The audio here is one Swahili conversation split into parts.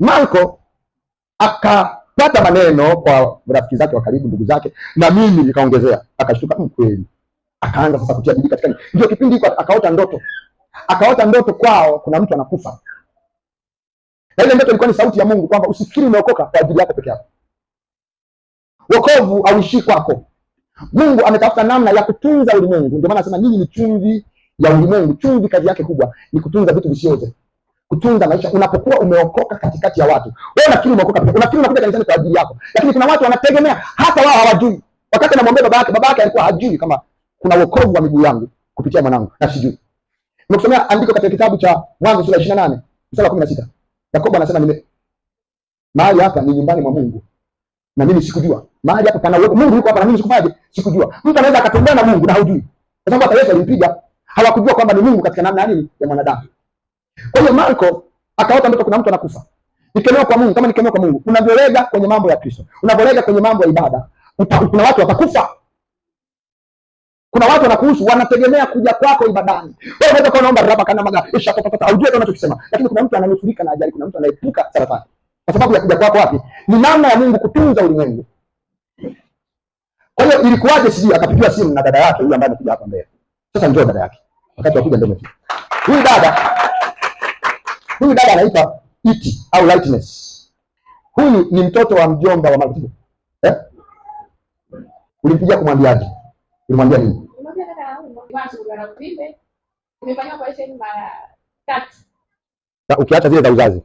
Marko akapata maneno kwa rafiki zake wa karibu, ndugu zake, na mimi nikaongezea. Akashtuka, kweli. Akaanza sasa kutia bidii katika ndio kipindi hiko. Akaota ndoto kwao kuna mtu anakufa, na ile ndoto ilikuwa ni sauti ya Mungu kwamba usifikiri umeokoka kwa ajili yako peke yako. Wokovu hauishii kwako. Mungu ametafuta namna ya kutunza ulimwengu. Ndio maana anasema nyinyi ni chumvi ya ulimwengu. Chumvi kazi yake kubwa ni kutunza vitu visioze, kutunza maisha. Unapokuwa umeokoka katikati ya watu, wewe unafikiri umeokoka, unafikiri unakuja kanisani kwa ajili yako, lakini kuna watu wanategemea, hata wao hawajui. Wakati anamwambia baba yake alikuwa hajui kama kuna wokovu wa miguu yangu kupitia mwanangu, na sijui. Nimekusomea andiko katika kitabu cha Mwanzo sura 28 mstari wa 16. Yakobo anasema mahali hapa ni nyumbani mwa Mungu na mimi sikujua. Mahali hapa pana Mungu yuko hapa na mimi sikufaje, sikujua. Mtu anaweza akatembea na Mungu na hujui. Kwa sababu hata Yesu alimpiga, hawakujua kwamba ni Mungu katika namna nini ya mwanadamu. Kwa hiyo Marko akaota ndoto kuna mtu anakufa. Nikemea kwa Mungu, kama nikemea kwa Mungu, unavyorega kwenye mambo ya Kristo, unavyorega kwenye mambo ya ibada, kuna watu watakufa. Kuna watu wanakuhusu, wanategemea kuja kwako ibadani. Wewe unaweza kuwa unaomba rapa kana maga isha kupata, hujui hata unachokisema, lakini kuna mtu ananusurika na ajali, kuna mtu anaepuka saratani kwa sababu ya kuja kwako. Wapi? Ni namna ya Mungu kutunza ulimwengu. Kwa hiyo ilikuwaje? Sijui. Akapigiwa simu na dada yake huyu ambaye anakuja hapa mbele. Sasa njoo dada yake, wakati wa kuja ndio umefika. Huyu dada anaitwa Iti au Lightness. Huyu ni mtoto wa mjomba wa Marko. Ulimpigia kumwambiaje? Ulimwambia nini? Nimwambia dada ana uvimbe. Nimefanya operation mara 3. Ukiacha zile za uzazi.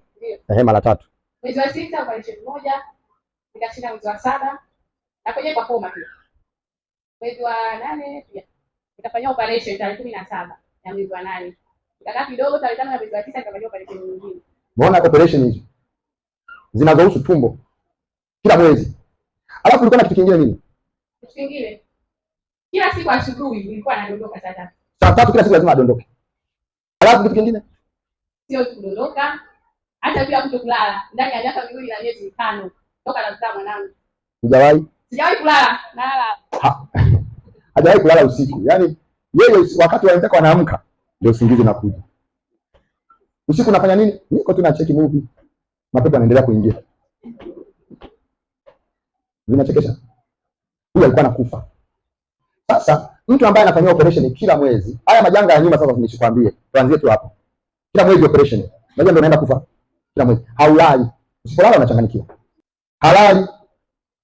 Mara 3. Mwezi wa 6 operation moja, nikashinda mwezi wa 7 na kwenye kwa koma pia. Mwezi wa 8 pia nikafanya operation tarehe 17 ya mwezi wa 8. Nikakaa kidogo tarehe 5 ya mwezi wa 9 nikafanya operation nyingine. Umeona operation hizo zinazohusu tumbo kila mwezi. Alafu ulikuwa na kitu kingine nini? Kitu kingine, kila siku asubuhi nilikuwa nadondoka saa 3. Saa 3 kila siku lazima adondoke. Alafu kitu kingine sio kudondoka, hata pia kutokulala ndani ya miaka miwili na miezi 5 toka nazaa mwanangu. Sijawahi kulala, nalala. Hajawahi kulala usiku. Yaani yeye wakati wenzake wanaamka ndio usingizi unakuja. Usiku unafanya nini? Niko tu na cheki movie. Mapepo yanaendelea kuingia. Vinachekesha. Huyu alikuwa anakufa. Sasa mtu ambaye anafanywa operation kila mwezi, haya majanga ya nyuma sasa nishikwambie. Tuanzie tu hapo. Kila mwezi operation. Unajua ndio anaenda kufa. Kila mwezi. Haulali. Usipolala unachanganyikiwa. Halali.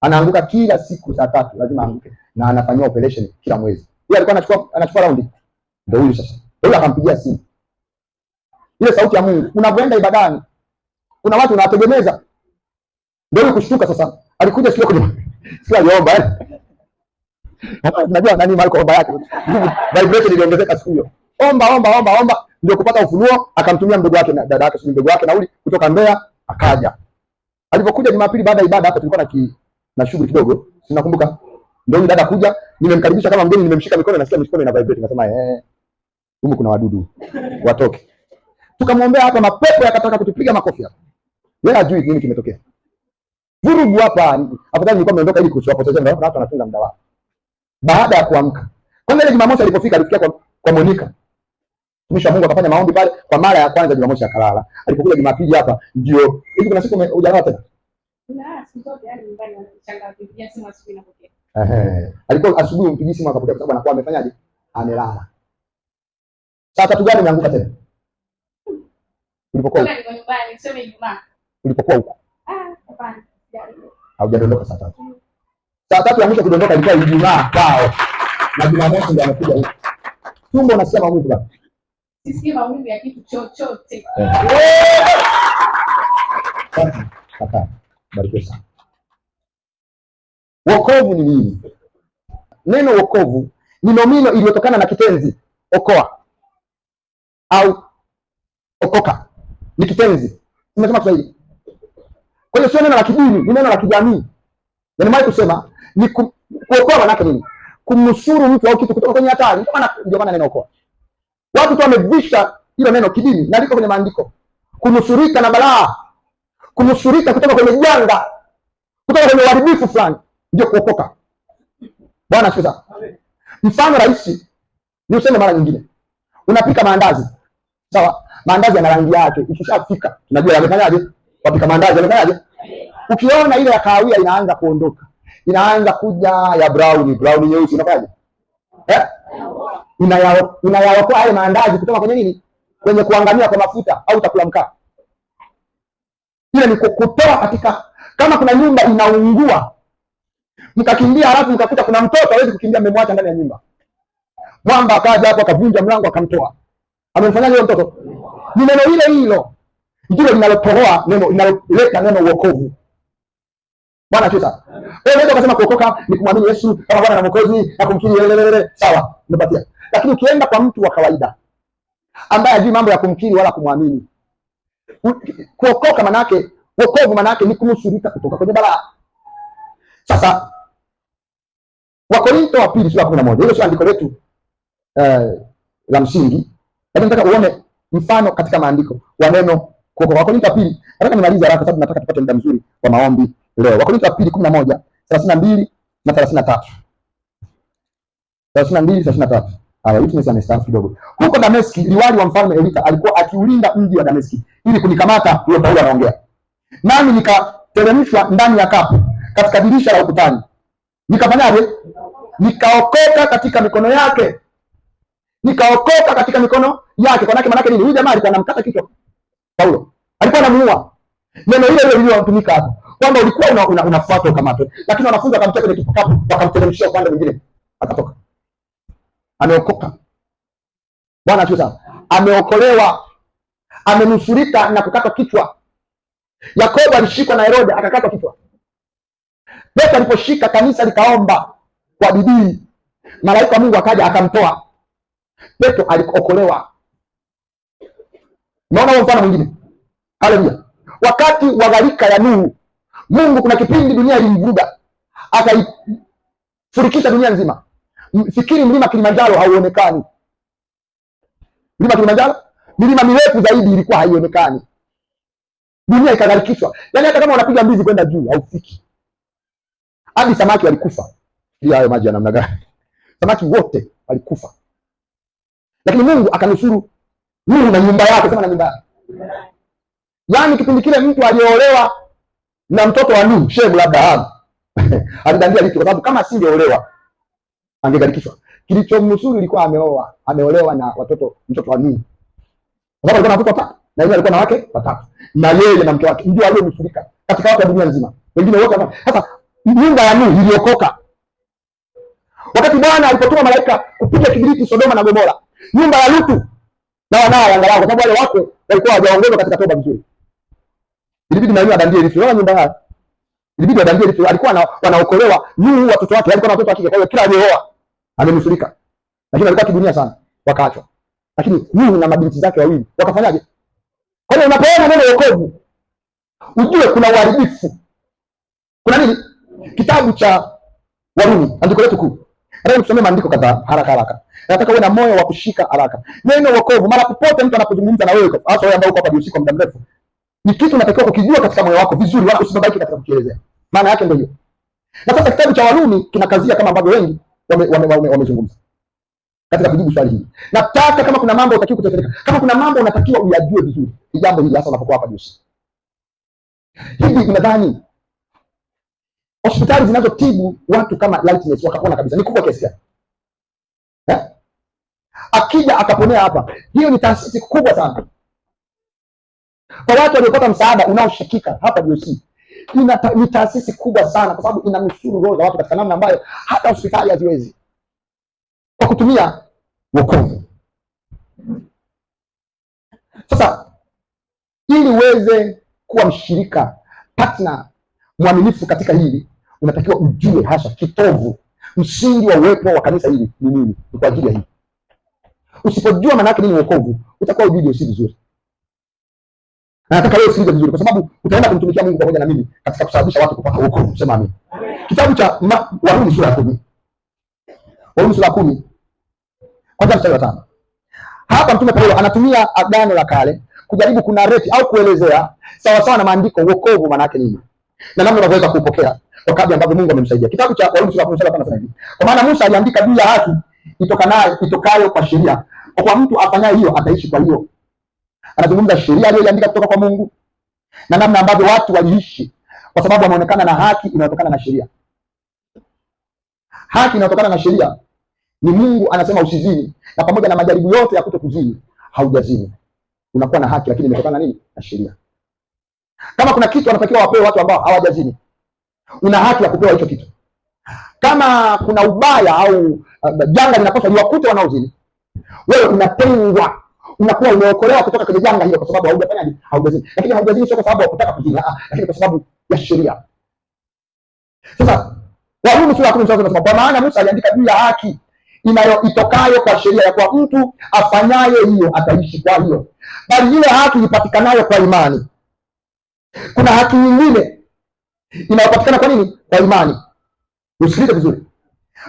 Anaanguka kila siku saa 3 lazima aanguke, na anafanywa operation kila mwezi. Yeye alikuwa anachukua raundi. Ndio huyu sasa. Ndio akampigia simu. Ile sauti ya Mungu. Unapoenda ibadani, kuna watu unawategemeza. Ndio kushtuka sasa. Alikuja sio aliomba. Unajua nani Marko omba yake. Vibration iliongezeka siku hiyo. Omba ndio kupata ufunuo, akamtumia mdogo wake na dada yake, si mdogo wake nauli kutoka Mbeya akaja. Alipokuja Jumapili baada ya ibada hapa tulikuwa na shughuli kidogo. Sinakumbuka. Ndio dada kuja, nimemkaribisha kama mgeni, nimemshika mikono, nasikia mikono ina vibrate, nasema huko kuna wadudu. Watoke. Tukamwombea hapa, mapepo yakataka kutupiga makofi hapa. Yeye hajui nini kimetokea. Vurugu hapa. Afadhali nilikuwa nimeondoka ili kusiwapotezea na watu wanatunga muda wao. Baada ya kuamka. Kwanza ile Jumamosi alipofika alifikia kwa Monica. Mwisho wa Mungu akafanya maombi pale kwa mara ya kwanza Jumamosi akalala. Alipokuja Jumapili hapa ndio. Hivi kuna siku hujalala tena? Siku zote yani nyumbani wanachanga kupigia simu asubuhi na kupokea. Alikuwa asubuhi mpigie simu akapokea kwa sababu anakuwa amefanyaje? Amelala. Saa 3 gani umeanguka tena? Ulipokuwa huko nyumbani, niseme Ijumaa. Ulipokuwa huko? Hapana. Haujadondoka saa 3. Saa 3 ya mwisho kudondoka ilikuwa Ijumaa kwao. Na Jumamosi ndio amekuja huko. Tumbo unasikia maumivu bado? Sisikii maumivu ya kitu chochote. Kaka, barikiwa sana. Wokovu ni nini? Neno wokovu ni nomino iliyotokana na kitenzi okoa au okoka. Ni kitenzi. Nimesema Kiswahili. Kwa hiyo sio neno la kidini, ni neno la kijamii. Na nimewahi kusema ni kuokoa maana yake nini? Kumnusuru mtu au kitu kutoka kwenye hatari. Ndio maana neno okoa. Watu tu wamevisha hilo neno kidini na liko kwenye maandiko. Kunusurika na balaa. Kunusurika kutoka kwenye janga. Kutoka kwenye uharibifu fulani. Ndio kuokoka. Bwana asifiwe sana. Mfano rahisi ni useme mara nyingine. Unapika maandazi. Sawa? Maandazi yana rangi yake. Ikishafika tunajua yamefanyaje? wapika maandazi wamefanyaje? Ukiona ile ya kahawia inaanza kuondoka, inaanza kuja ya brown nyeusi, unafanyaje? Inayaokoa haya maandazi kutoka kwenye nini? Kwenye kuangamia kwa mafuta au utakula mkaa. Ile ni kutoa katika, kama kuna nyumba inaungua mkakimbia, halafu mkakuta kuna mtoto hawezi kukimbia, mmemwacha ndani ya nyumba, mwamba akaja hapo akavunja mlango akamtoa, amemfanyaje huyo mtoto? Ni neno ile hilo ndilo linalotoa neno, linaloleta neno uokovu. Bwana asifiwe. Wewe unaweza kusema kuokoka ni kumwamini Yesu kama Bwana na Mwokozi na kumkiri, sawa, umepatia. Lakini ukienda kwa mtu wa kawaida ambaye hajui mambo ya kumkiri wala kumwamini, kuokoka manake, wokovu manake ni kunusurika kutoka kwenye balaa. Sasa Wakorintho wa pili sura 11, hilo sio andiko letu la msingi, lakini nataka uone mfano katika maandiko wa neno kuokoka. Wakorintho wa pili, nataka nimalize haraka sababu nataka tupate muda mzuri wa maombi leo. Wakorintho wa pili 11:32 na 33. 32:33. Witness amestaafu kidogo. Huko Dameski, liwali wa mfalme Elita alikuwa akiulinda mji wa Dameski ili kunikamata. Huyo Paulo anaongea. Nami nikateremshwa ndani ya kapu katika dirisha la ukutani. Nikafanyaje? Nikaokoka katika mikono yake. Nikaokoka katika mikono yake. Kwa manake nini? Huyu jamaa alikuwa anamkata kichwa Paulo. Alikuwa anamuua. Neno hilo lililotumika hapo kwamba ulikuwa unafuata ukamatwe, lakini wanafunzi wakamtia kwenye kikapu wakamteremshia upande mwingine akatoka. Ameokoka. Bwana asifiwe sana. Ameokolewa, amenusurika na kukatwa kichwa. Yakobo alishikwa na Herode akakatwa kichwa. Petro aliposhika, kanisa likaomba kwa bidii, malaika wa Mungu akaja akamtoa. Petro aliokolewa. Naona huo mfano mwingine. Haleluya. Wakati wa gharika ya Nuhu, Mungu kuna kipindi dunia ilimvuruga, akaifurikisha dunia nzima. Fikiri mlima Kilimanjaro hauonekani. Mlima Kilimanjaro, milima mirefu zaidi ilikuwa haionekani. Dunia ikagharikishwa. Yaani hata kama unapiga mbizi kwenda juu haufiki. Hadi samaki walikufa. Ndio hayo maji ya namna gani? Samaki wote walikufa. Lakini Mungu akanusuru Nuhu na nyumba yake, sema na nyumba yake. Yaani kipindi kile mtu aliolewa na mtoto wa Nuhu, Shemu labda hapo. Alidandia licho kwa sababu kama asingeolewa angegharikishwa. Kilichomnusuru ilikuwa ameolewa na mtoto wa Nuhu. Kwa sababu alikuwa na watoto watatu na yeye alikuwa na wake watatu. Na yeye na mke wake ndio walionusurika katika watu wa dunia nzima. Wengine wote sasa nyumba ya Nuhu iliokoka. Wakati Bwana alipotuma malaika kupiga kibiriti Sodoma na Gomora, nyumba ya Lutu na wanae angalau, kwa sababu wale wake walikuwa hawajaongozwa katika toba vizuri. Ilibidi na yeye adandie lifu na nyumba yake. Ilibidi adandie lifu, alikuwa wanaokolewa. Nuhu watoto wake alikuwa na watoto wake, kwa hiyo kila aliyooa amenusurika. Lakini alikuwa kidunia sana, wakaachwa. Lakini Nuhu na mabinti zake wawili wakafanyaje? Kwa hiyo unapoona neno wokovu, ujue kuna uharibifu. Kuna nini? Kitabu cha Warumi, andiko letu kuu. Nataka nikusomee maandiko kadhaa haraka. Nataka uwe na moyo wa kushika haraka. Neno wokovu, mara popote mtu anapozungumza na wewe, hasa wewe ambao uko hapa usiku muda mrefu, ni kitu unatakiwa kukijua katika moyo wako vizuri, wala usibabaike katika kukielezea. Maana yake ndio hiyo. Na sasa kitabu cha Warumi kinakazia kama ambavyo wengi wamezungumza katika kujibu swali hili. Nataka kama kuna mambo unatakiwa kutekeleza, kama kuna mambo unatakiwa uyajue vizuri, ni jambo hili hasa unapokuwa hapa usiku. Hivi unadhani hospitali zinazotibu watu kama Lightness wakapona kabisa ni kubwa kiasi gani? Akija akaponea hapa, hiyo ni taasisi kubwa sana. Kwa watu waliopata msaada unaoshikika hapa DOC, ni taasisi kubwa sana, kwa sababu inanusuru roho za watu katika namna ambayo hata hospitali haziwezi, kwa kutumia wokovu. Sasa ili uweze kuwa mshirika, partner, mwaminifu katika hili, unatakiwa ujue hasa kitovu, msingi wa uwepo wa kanisa hili ni nini, ni kwa ajili ya hili. Usipojua maana yake nini wokovu, utakuwa ujui DOC vizuri. Na nataka leo usikilize vizuri, kwa sababu utaenda kumtumikia Mungu pamoja na mimi katika kusababisha watu kupata wokovu. Sema amen. Kitabu cha Warumi sura ya 10. Warumi sura ya 10. Kwanza mstari wa 5. Hapa Mtume Paulo anatumia Agano la Kale kujaribu kunareti au kuelezea sawa sawa na maandiko wokovu maana yake nini, na namna unaweza kupokea kwa kadri ambavyo Mungu amemsaidia. Kitabu cha Warumi sura ya 10 anasema hivi: kwa maana Musa aliandika juu ya haki itokayo kwa sheria, kwa mtu afanyaye hiyo ataishi kwa hiyo. Anazungumza sheria aliyoandika kutoka kwa Mungu na namna ambavyo watu waliishi, kwa sababu wameonekana na haki inayotokana na sheria. Haki inayotokana na sheria ni Mungu anasema usizini, na pamoja na majaribu yote ya kutokuzini haujazini, unakuwa na haki, lakini imetokana nini? Na sheria. Kama kuna kitu wanatakiwa wapewe watu ambao hawajazini, una haki ya kupewa hicho kitu. Kama kuna ubaya au janga linapaswa liwakute wanaozini, wewe unatengwa, unakuwa umeokolewa kutoka kwenye janga hilo, kwa sababu haujafanyaje? Haujazini. Lakini haujazini sio kwa sababu hukutaka kuzini, lakini kwa sababu ya sheria. Sasa Warumi sura ya 10 tunasema, kwa maana Musa aliandika juu ya haki itokayo kwa sheria, ya kwa mtu afanyaye hiyo ataishi kwa hiyo, bali ile haki ipatikanayo kwa imani. Kuna haki nyingine inayopatikana kwa nini? Kwa imani. Usikilize vizuri.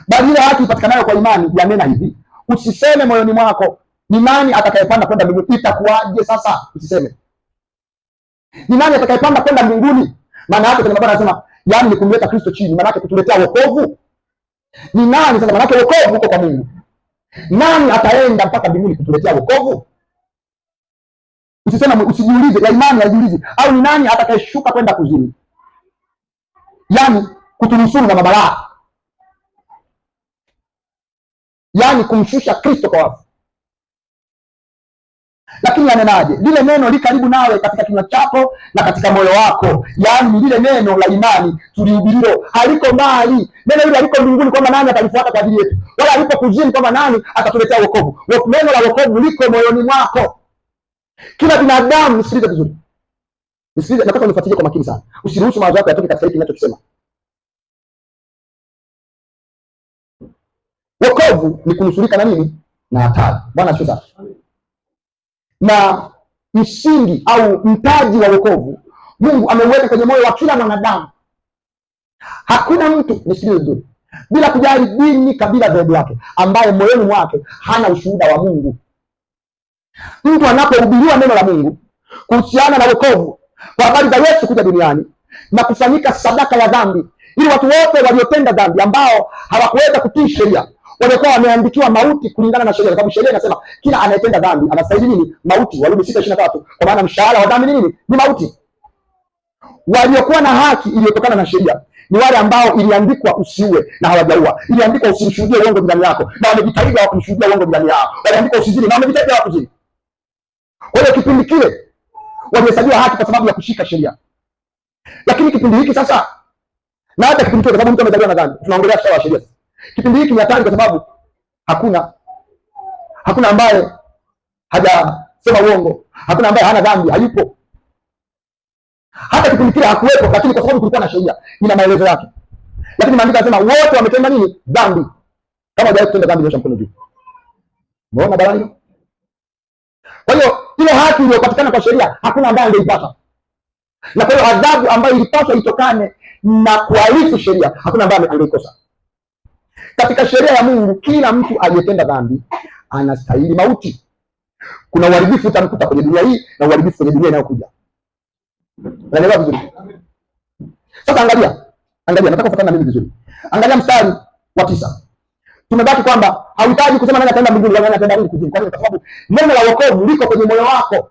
Bali ile haki ipatikanayo kwa imani yanena hivi, usiseme moyoni mwako, ni nani atakayepanda kwenda mbinguni? Itakuwaje sasa? Usiseme ni nani atakayepanda kwenda mbinguni. Maana yake kwenye Biblia anasema, yaani ni kumleta Kristo chini, maana yake kutuletea wokovu. Ni nani sasa? Maana yake wokovu uko kwa Mungu. Nani ataenda mpaka mbinguni kutuletea wokovu? Usisema, usijiulize, ya imani haijiulizi, au ni nani atakayeshuka kwenda kuzimu, yaani kutunusuru na mabalaa, yaani kumshusha Kristo kwa wafu. Lakini anenaje? Lile neno li karibu nawe, katika kinywa chako na katika moyo wako, yaani lile neno la imani tulihubirilo, haliko mbali. Neno hilo haliko mbinguni kwamba nani atalifuata kwa ajili yetu, wala haliko kuzimu kwamba nani atatuletea wokovu. Neno la wokovu liko moyoni mwako. Kila binadamu, nisikilize vizuri, nisikilize, nataka unifuatilie kwa makini sana, usiruhusu mawazo yako yatoke katika hiki ninachokisema. Wokovu ni kunusurika na nini? Na hatari. Bwana asifiwe sana. Na msingi au mtaji wa wokovu Mungu ameuweka kwenye moyo wa kila mwanadamu. Hakuna mtu, nisikilize vizuri, bila kujali dini, kabila, dhehebu lake, ambaye moyoni mwake hana ushuhuda wa Mungu. Mtu anapohubiriwa neno la Mungu kuhusiana na wokovu, kwa habari za Yesu kuja duniani na kufanyika sadaka ya dhambi, ili watu wote waliotenda dhambi, ambao hawakuweza kutii sheria, walikuwa wameandikiwa mauti kulingana na sheria, kwa sababu sheria inasema kila anayetenda dhambi anastahili nini? Mauti. Warumi 6:23. Kwa maana mshahara wa dhambi ni nini? Ni mauti. Waliokuwa na haki iliyotokana na sheria ni wale ambao iliandikwa usiue na hawajaua, iliandikwa usimshuhudie uongo jirani yako na wamejitahidi hawakumshuhudia uongo jirani yao, waliandikwa usizini na wamejitahidi hawakuzini. Kwa hiyo kipindi kile walihesabiwa haki kwa sababu ya kushika sheria. Lakini kipindi hiki sasa, na hata kipindi kile, kwa sababu mtu amezaliwa na dhambi, tunaongelea sawa sheria. Kipindi hiki ni hatari, kwa sababu hakuna ambaye hajasema uongo, hakuna ambaye hana dhambi, hayupo. Hata kipindi kile hakuwepo, lakini kwa sababu kulikuwa na sheria, ina maelezo yake. Lakini maandiko yanasema wote wametenda nini? Dhambi. Kama hajawahi kutenda dhambi, nyosha mkono juu. Umeona balaa hiyo? Kwa hiyo ile haki iliyopatikana kwa sheria hakuna ambaye angeipata, na kwa hiyo adhabu ambayo ilipaswa itokane na kuhalifu sheria hakuna ambaye angeikosa. Katika sheria ya Mungu, kila mtu aliyetenda dhambi anastahili mauti. Kuna uharibifu utamkuta kwenye dunia hii na uharibifu kwenye dunia inayokuja. Unaelewa vizuri? Sasa angalia, nataka kufuatana na mimi vizuri. Angalia mstari wa 9. Tumebaki kwamba hauhitaji kusema nani ataenda mbinguni wala nani ataenda nini kuzimu. Kwa nini? Kwa sababu neno la wokovu liko kwenye moyo wako.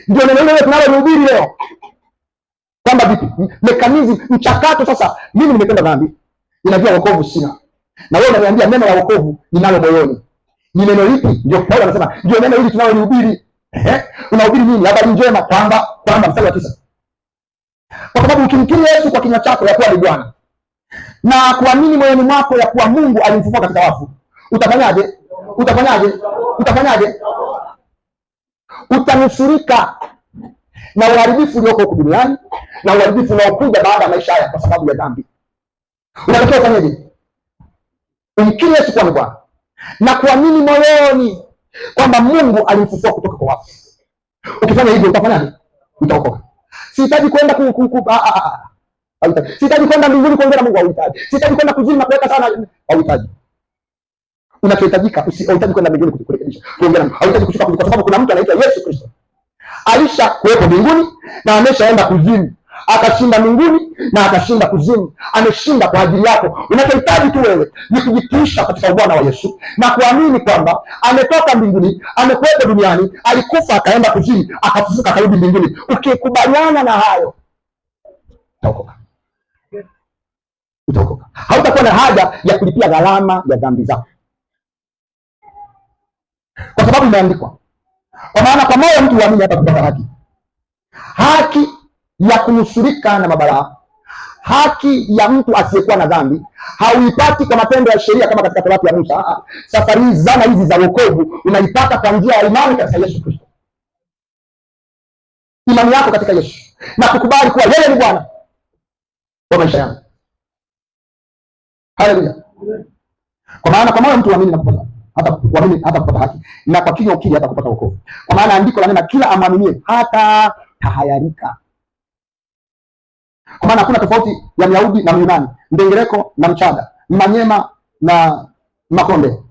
Ndio neno hilo tunalohubiri leo. Kwamba vipi? Mekanizmu, mchakato. Sasa mimi nimetenda dhambi, ninajua wokovu sina, na wewe unaniambia neno la wokovu ninalo moyoni. Ni neno lipi? Ndio Paulo anasema ndio neno hili tunalolihubiri. Unahubiri nini? Habari njema kwamba mstari wa 9. Kwa sababu ukimkiri Yesu kwa kinywa chako ya kuwa ni Bwana na kuamini moyoni mwako ya kuwa Mungu alimfufua katika wafu, utafanyaje? Utanusurika na uharibifu ulioko huku duniani na uharibifu unaokuja baada ya maisha haya kwa sababu ya dhambi. Unatakiwa ufanyeje? Umkiri Yesu kuwa ni Bwana na kuamini moyoni kwamba Mungu alimfufua kutoka kwa wafu. Ukifanya hivyo utafanyaje? Utaokoka. Sihitaji kwenda sihitaji kwenda mbinguni kuongea na Mungu, hauhitaji. Sihitaji kwenda kuzimu na kuweka sana, hauhitaji. Unachohitajika, hauhitaji kwenda mbinguni kurekebisha, kuongea na Mungu, hauhitaji kushuka, kwa sababu kuna mtu anaitwa Yesu Kristo. Alisha kuwepo mbinguni na ameshaenda kuzimu. akashinda mbinguni na akashinda kuzimu. Ameshinda kwa ajili yako. Unachohitaji tu wewe ni kujitiisha katika ubwana wa Yesu na kuamini kwamba ametoka mbinguni, amekuwepo duniani, alikufa akaenda kuzimu, akafufuka akarudi mbinguni. Ukikubaliana na hayo, utaokoka. Hautakuwa na haja ya kulipia gharama ya dhambi zako, kwa sababu imeandikwa, kwa maana kwa moyo mtu huamini hata kupata haki. Haki ya kunusurika na mabalaa, haki ya mtu asiyekuwa na dhambi hauipati kwa matendo ya sheria kama katika Torati ya Musa. Safari hizi, zana hizi za wokovu unaipata kwa njia ya imani katika Yesu Kristo. Imani yako katika Yesu na kukubali kuwa yeye ni Bwana wa maisha yangu. Haleluya! Kwa maana kwa moyo mtu huamini na kupata hata kupata haki, na kwa kinywa ukiri hata kupata wokovu. Kwa maana andiko lanena, kila amwaminie hata tahayarika. Kwa maana hakuna tofauti ya Myahudi na Myunani, Mdengereko na Mchaga, Manyema na Makonde,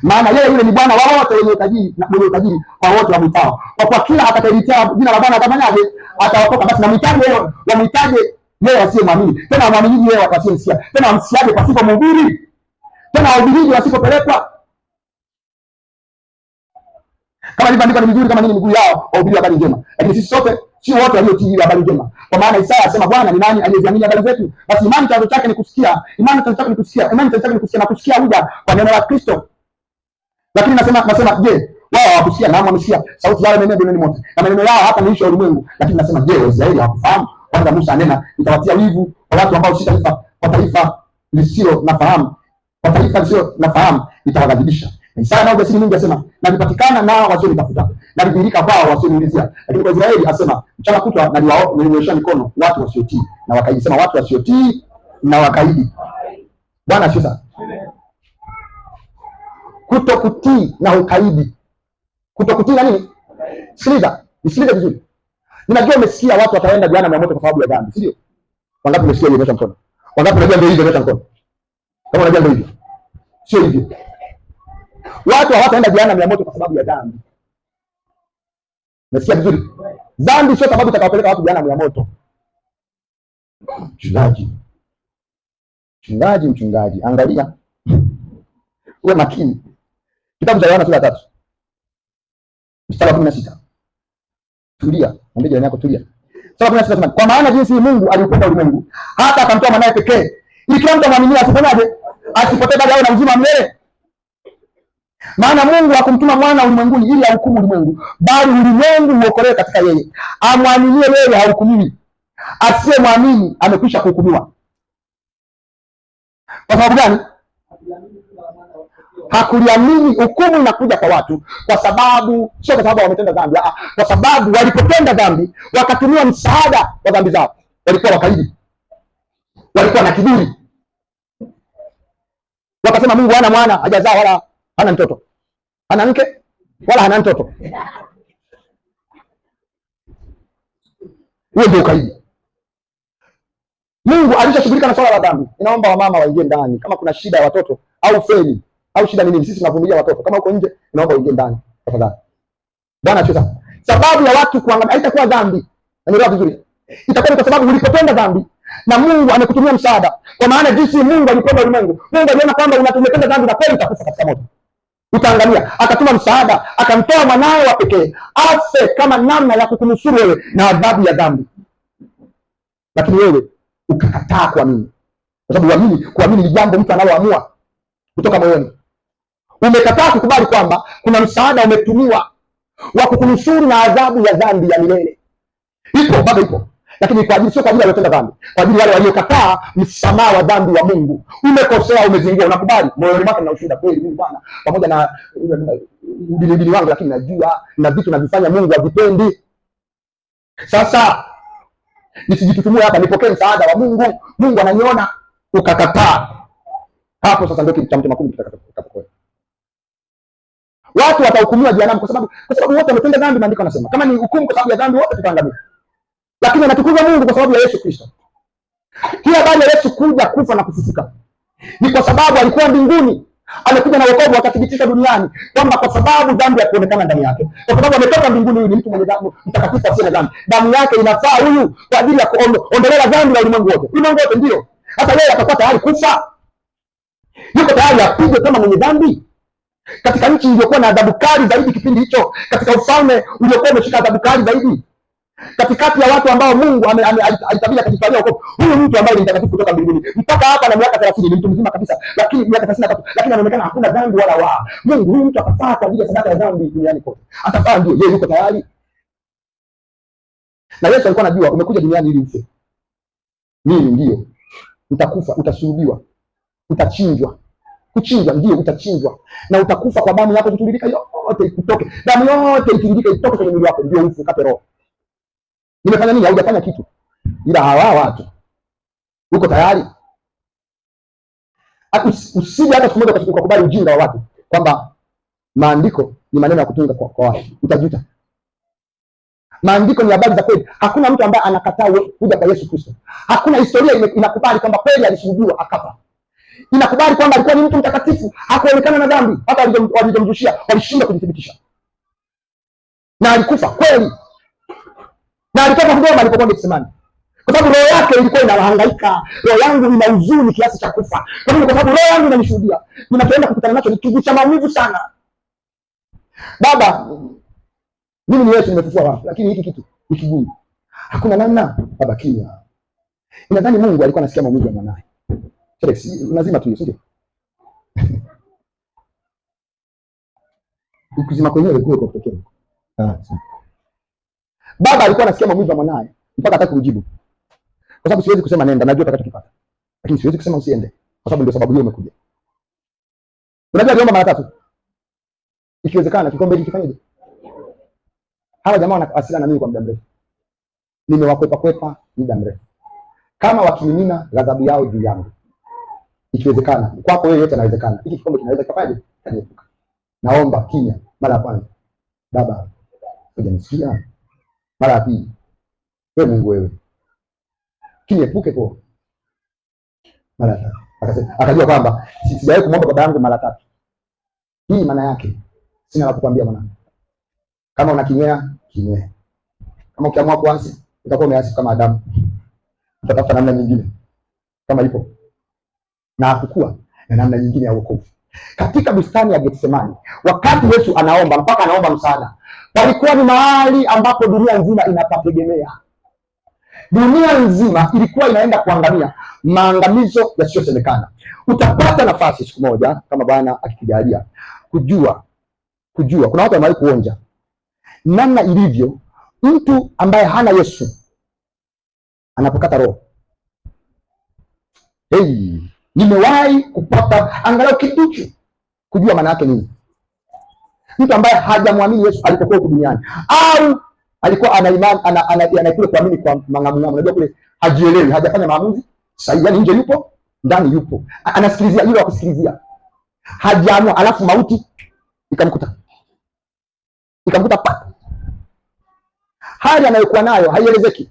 maana yeye yule ni Bwana wa wote wenye utajiri na mwenye utajiri kwa wote wamwitao. Kwa kuwa kila atakayeliitia jina la Bwana atafanyaje? Ataokoka. Basi namhitaji yeye, wamhitaje yeye asiyemwamini? Tena wamwaminiji yeye wasiyemsikia? Tena wamsikiaje pasipo mhubiri? Tena wahubiriji wasipopelekwa? Kama ilivyoandikwa, ni vizuri kama nini miguu yao wahubiri habari njema. Lakini sisi sote sio wote waliotii habari njema. Kwa maana Isaya asema, Bwana ni nani aliyeziamini habari zetu? Basi imani chanzo chake ni kusikia, imani chanzo chake ni kusikia, imani chanzo chake ni kusikia, na kusikia huja kwa neno la Kristo. Lakini nasema je, wao hawakusikia? Na wamesikia sauti yao imeenea duniani mote, na maneno yao hata miisho ya ulimwengu. Lakini nasema, je, Waisraeli hawakufahamu? Kwanza Musa anena, nitawatia wivu kwa watu ambao si taifa, kwa taifa lisilo na fahamu, kwa taifa lisilo na fahamu nitawaghadhibisha. Isaya nao jasiri mingi asema, nalipatikana nao wasionitafuta, nalidhihirika kwao wasioniulizia. Lakini kwa Israeli asema, mchana kutwa nalinyoshea mikono watu wasiotii na wakaidi. Sema, watu wasiotii na wakaidi. Bwana asifiwe sana. Kutokutii na ukaidi. Kutokutii na nini? Sikiliza, nisikilize vizuri. Ninajua umesikia watu wataenda jehanamu ya moto kwa sababu ya dhambi, si ndio? Wangapi umesikia hiyo? Nyosha mkono. Wangapi unajua ndio hivyo? Nyosha mkono. Kama unajua ndio hivyo. Sio hivyo. Watu hawataenda jehanamu ya moto kwa sababu ya dhambi. Umesikia vizuri? Dhambi sio sababu itakayopeleka watu jehanamu ya moto. Mchungaji, angalia. Uwe makini. Kitabu cha Yohana sura ya 3 mstari wa 16. Tulia, mwambie jirani yako tulia. Mstari wa 16, kwa maana jinsi Mungu aliupenda ulimwengu hata akamtoa mwanae pekee, ili kila mtu amwamini asifanyaje? Asipotee bali awe na uzima milele. Maana Mungu hakumtuma mwana ulimwenguni ili ahukumu ulimwengu, bali ulimwengu uokolewe katika yeye. Amwaminie yeye hahukumiwi, asiyemwamini amekwisha kuhukumiwa. Kwa sababu gani? Hakuliamini. Hukumu inakuja kwa watu kwa sababu, sio kwa sababu wametenda dhambi, kwa sababu walipotenda dhambi wakatumia msaada wa dhambi zao. Walikuwa wakaidi, walikuwa na kiburi, wakasema Mungu hana mwana, hajazaa wala hana mtoto, hana mke wala hana mtoto. Huo ndio ukaidi. Mungu alishashughulika na swala la dhambi. Inaomba wamama waingie ndani kama kuna shida ya watoto au feli au shida nini. Sisi tunavumilia watoto. Kama uko nje, naomba uingie ndani tafadhali. Bwana asifiwe sana. Sababu ya watu kuangamia haitakuwa dhambi. Unaelewa vizuri? Itakuwa kwa sababu ulipotenda dhambi na Mungu amekutumia msaada. Kwa maana jinsi Mungu alipenda ulimwengu, Mungu aliona kwamba unatumia dhambi na kweli utakufa katika moto, utaangamia. Akatuma msaada, akamtoa mwanae wa pekee afe kama namna ya kukunusuru wewe na adhabu ya dhambi. Lakini wewe ukakataa kuamini. Kwa sababu kuamini ni jambo mtu analoamua kutoka moyoni. Umekataa kukubali kwamba kuna msaada umetumiwa wa kukunusuru na adhabu ya dhambi ya milele. Ipo, bado ipo. Lakini kwa ajili, sio kwa ajili ya waliotenda dhambi, kwa ajili wale waliokataa msamaha wa dhambi wa Mungu. Umekosea, umezingua, unakubali moyoni mwako na ushuhuda, kweli mimi Bwana, pamoja na udini wangu, lakini najua na vitu navifanya Mungu havipendi. Sasa nisijitutumue hapa, nipokee msaada wa Mungu. Mungu ananiona. Ukakataa. Hapo sasa ndio kitu cha mtema kumi kitakapokuwa. Watu watahukumiwa jehanamu kwa sababu wote wametenda dhambi. Maandiko yanasema kama ni hukumu kwa sababu ya dhambi, wote tutaangamia. Lakini anatukuza Mungu kwa sababu ya Yesu Kristo. Hii habari ya Yesu kuja kufa na kufufuka ni kwa sababu alikuwa mbinguni, Amekuja na wokovu akathibitisha duniani kwamba kwa sababu dhambi ya kuonekana ndani yake, kwa sababu ametoka mbinguni, huyu ni mtu mwenye damu mtakatifu asiye na dhambi. Damu yake inafaa huyu kwa ajili ya kuondolewa dhambi la ulimwengu wote. Ulimwengu wote ndio. Sasa yeye atakuwa tayari kufa. Yuko tayari apigwe kama mwenye dhambi. Katika nchi iliyokuwa na adhabu kali zaidi kipindi hicho, katika ufalme uliokuwa umeshika adhabu kali zaidi, katikati ya watu ambao Mungu alitabiri katika wokovu, huyu mtu ambaye ni mtakatifu kutoka mbinguni mpaka hapa na miaka 30, ni mtu mzima kabisa, lakini miaka 33, lakini anaonekana hakuna dhambi wala waa. Mungu, huyu mtu atafaa kwa ajili ya sadaka ya dhambi duniani kote. Atafaa, ndio yeye yuko tayari. Na Yesu alikuwa anajua umekuja duniani ili ufe. Mimi ndio utakufa, utasulubiwa, utachinjwa. Kuchinjwa ndio utachinjwa, na utakufa kwa damu yako kutiririka yote ikutoke. Damu yote itiririke itoke kwenye mwili wako, ndio ufu ukate roho. Nimefanya nini? Haujafanya kitu. Ila hawa watu uko tayari. Usije hata siku moja ukakubali ujinga wa watu kwamba maandiko ni maneno ya kutunga kwa watu. Utajuta. Maandiko ni habari za kweli. Hakuna mtu ambaye anakataa kuja kwa Yesu Kristo. Hakuna historia inakubali kwamba kweli alisulubiwa akafa. Inakubali kwamba alikuwa ni mtu mtakatifu, hakuonekana na dhambi, hata walijomzushia walishindwa kujithibitisha. Na alikufa kweli. Na alitoka kugoma alipokuwa Getsemani. Kwa sababu roho yake ilikuwa inahangaika. Roho yangu ina huzuni kiasi cha kufa. Kwa nini? Kwa sababu roho yangu inanishuhudia. Ninachoenda kukutana nacho ni kitu cha maumivu sana. Baba, mimi ni Yesu nimefufua wafu, lakini hiki kitu ni kigumu. Hakuna namna. Baba kimya. Inadhani Mungu alikuwa anasikia maumivu ya mwanae. Lazima tu sio? Ukizima kwenyewe kwa kutokea. Baba alikuwa anasikia maumivu ya mwanae mpaka hataki kujibu. Kwa sababu siwezi kusema nenda, najua utakachokipata. Lakini siwezi kusema usiende, kwa sababu ndio sababu hiyo umekuja. Unajua aliomba mara 3. Ikiwezekana kikombe hiki kifanyeje? Hawa jamaa wanawasiliana na mimi kwa muda mrefu. Nimewakwepa muda mrefu. Kama wakimimina ghadhabu yao juu yangu, ikiwezekana kwako wewe yote inawezekana. Hiki kikombe kinaweza kufanyaje? Kaniepuka. Naomba kimya mara ya kwanza. Baba, unanisikia? Mara ya pili. Wewe Mungu wewe. Kiniepuke kwa. Mara ya tatu. Akasema, akajua kwamba sijawahi kumwomba baba yangu mara 3. Hii maana yake sina la kukwambia mwanangu. Kama unakinywea, kinywea. Kama ukiamua kuasi, utakuwa umeasi kama Adamu. Utatafuta namna nyingine kama ipo. Na hakukuwa na namna nyingine ya wokovu. Katika bustani ya Getsemani, wakati Yesu anaomba, mpaka anaomba msaada, palikuwa ni mahali ambapo dunia nzima inapategemea. Dunia nzima ilikuwa inaenda kuangamia, maangamizo yasiyosemekana. Utapata nafasi siku moja kama Bwana akikujalia kujua kuna watu wamewahi kuonja namna ilivyo mtu ambaye hana Yesu anapokata roho. Nimewahi kupata angalau kiduchu kujua maana yake nini. Mtu ambaye hajamwamini Yesu alipokuwa huko duniani, au alikuwa ana imani anakule kuamini kwa mangamungamu. Unajua kule hajielewi, hajafanya maamuzi sahihi, yani nje yupo, ndani yupo. Anasikilizia yule wa kusikilizia. Hajaamua, alafu mauti ikamkuta pa. Hali anayokuwa nayo haielezeki.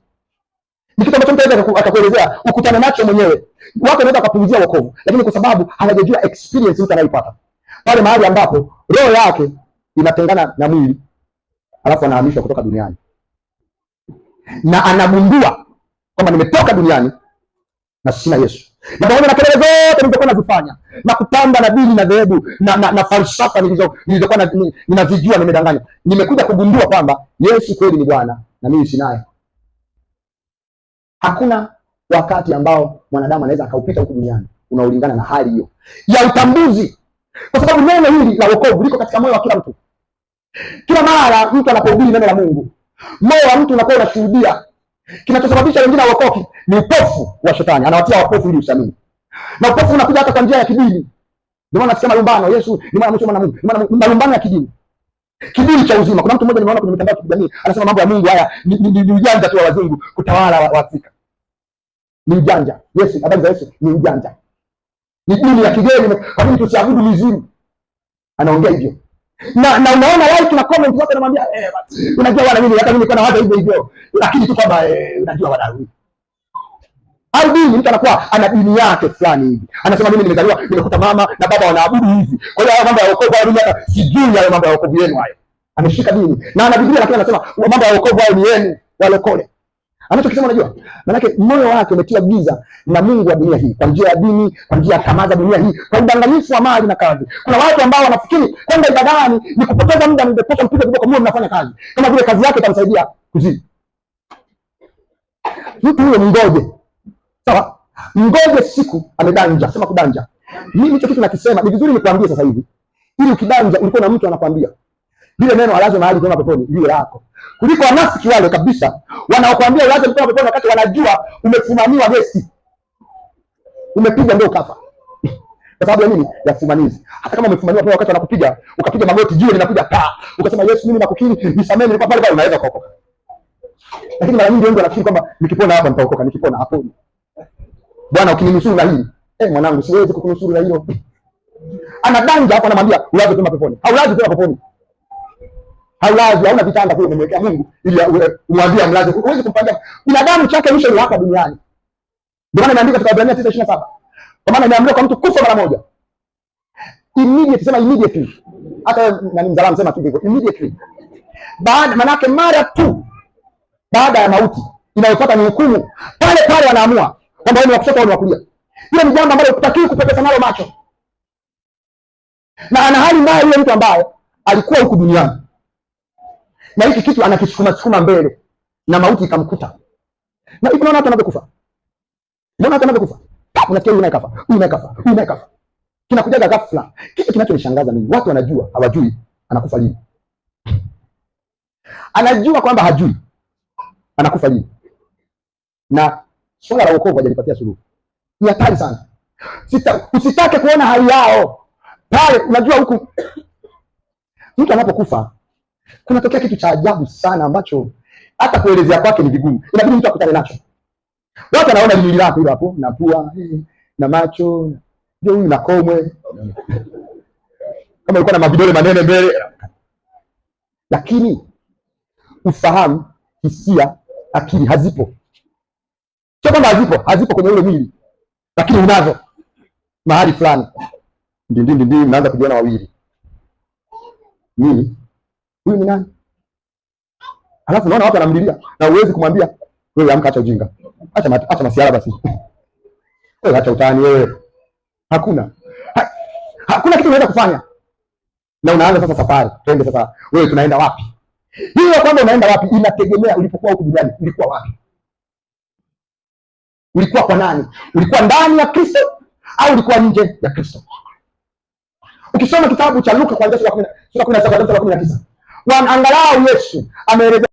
Ni kitu ambacho mtu atakuelezea ukutana nacho mwenyewe. Watu wanaweza kupunguzia wokovu, lakini kwa sababu hawajajua experience mtu anaipata. Pale mahali ambapo roho yake inatengana na mwili, alafu anahamishwa kutoka duniani. Na anagundua kwamba nimetoka duniani na sina Yesu. Na pamoja na kelele zote nilizokuwa nazifanya na kupamba na dini na dhehebu na falsafa nilizokuwa ninazijua nimedanganya, nimekuja kugundua kwamba Yesu kweli ni Bwana na mimi sinaye. Hakuna wakati ambao mwanadamu anaweza akaupita huku duniani unaolingana na hali hiyo ya utambuzi, kwa sababu neno hili la wokovu liko katika moyo wa kila mtu. Kila mara mtu anapohubiri neno la Mungu, moyo wa mtu unakuwa unashuhudia. Kinachosababisha wengine waokoke ni upofu wa shetani, anawatia wapofu ili usiamini. Na upofu unakuja hata kwa njia ya kidini. Ndio maana nasema malumbano, Yesu ni mwana mwana Mungu. Malumbano ya kidini. Kidini cha uzima. Kuna mtu mmoja nimeona kwenye mitandao ya kijamii anasema mambo ya Mungu haya ni ujanja tu wa wazungu kutawala wa Afrika. Ni ujanja. Yesu, habari za Yesu ni ujanja. Ni dini ya kigeni, kwa nini tusiabudu mizimu? Anaongea hivyo. Na unaona like na comment zote anamwambia unajua wana mimi hata mimi niko na watu hivyo, lakini tu kwamba unajua wana. Au dini, mtu anakuwa ana dini yake fulani hivi, anasema mimi nimezaliwa nimekuta mama na baba wanaabudu hivi, kwa hiyo mambo ya wokovu hayo hata sijui hayo mambo ya wokovu yenu hayo. Ameshika dini na ana Biblia, lakini anasema mambo ya wokovu hayo ni yenu walokole. Anachokisema unajua? Maana moyo wake umetiwa giza na Mungu wa dunia hii, kwa njia ya dini, kwa njia ya tamaa za dunia hii, kwa udanganyifu wa mali na kazi. Kuna watu ambao wanafikiri kwenda ibadani ni kupoteza muda, mngeposha mpige kiboko mwe mnafanya kazi, kama vile kazi yake itamsaidia kuzidi. Mtu huyo mngoje. Sawa? Mngoje siku amedanja, sema kudanja. Mimi hicho kitu nakisema, ni vizuri nikwambie sasa hivi. Ili ukidanja ulikuwa na mtu anakuambia lile neno alazo mahali pema peponi liwe lako. Kuliko wanafiki wale kabisa wanaokuambia ulaze pema peponi wakati wanajua umefumaniwa gesi. Umepiga ndio ukafa. Kwa sababu ya nini? Ya fumanizi. Hata kama umefumaniwa pale wakati wanakupiga, ukapiga magoti jiwe linakuja pa. Ukasema Yesu mimi nakukiri, nisamee nilikuwa pale pale, unaweza kuokoka. Lakini mara nyingi wengi wanafikiri kwamba nikipona hapa nitaokoka, nikipona hapo. Bwana ukininusuru na hili, mwanangu siwezi kukunusuru na hilo. Anadanja hapo anamwambia ulaze pema peponi. Haulazi pema peponi. Haulazi, hauna vitanda kule umemwekea Mungu ili umwambie amlaze. Huwezi kumpangia. Binadamu chake mwisho ni hapa duniani. Ndio maana imeandika katika Ibrania 9:27. Kwa maana imeamriwa kwa mtu kufa mara moja. Immediately, sema immediately. Hata nani mzalamu sema tu hivyo, immediately. Manake mara tu baada ya mauti inayofuata ni hukumu. Pale pale wanaamua kwamba wewe ni wa kushoto au ni wa kulia. Hilo ni jambo ambalo hutakiwi kupepesa nalo macho. Na ana hali mbaya yule mtu ambaye alikuwa huku duniani. Na hiki kitu anakisukuma mbele na mauti ikamkuta. Na hivi unaona watu wanakufa. Unaona watu wanakufa. Unasikia yule kafa, yule kafa, yule kafa. Kinakujaga ghafla. Kitu kinachonishangaza mimi, watu wanajua, hawajui anakufa lini. Anajua kwamba hajui anakufa lini. Na swala la wokovu hajalipatia suluhu. Ni hatari sana. Usitake kuona hali yao. Pale unajua huku mtu anapokufa kunatokea kitu cha ajabu sana ambacho hata kuelezea kwake ni vigumu. Inabidi mtu akutane nacho. Watu wanaona mwili lako hilo hapo, na pua, na macho, ndio huyu na komwe. Kama ulikuwa na mavidole manene mbele. Lakini ufahamu, hisia, akili hazipo. Sio kwamba hazipo kwenye ule mwili. Lakini unazo mahali fulani. Ndindi unaanza kujiona wawili. Nini? Huyu ni nani? Alafu unaona watu wanamlilia na uwezi kumwambia wewe amka, acha ujinga. Acha masiara basi. Wewe acha utani wewe. Hakuna kitu unaweza kufanya. Na unaanza sasa safari. Twende sasa. Wewe tunaenda wapi? Hiyo kwamba unaenda wapi inategemea ulipokuwa huko duniani ulikuwa wapi. Ulikuwa kwa nani? Ulikuwa ndani ya Kristo au ulikuwa nje ya Kristo? Ukisoma kitabu cha Luka kuanzia sura 17 hadi 19, angalau Yesu ameeleza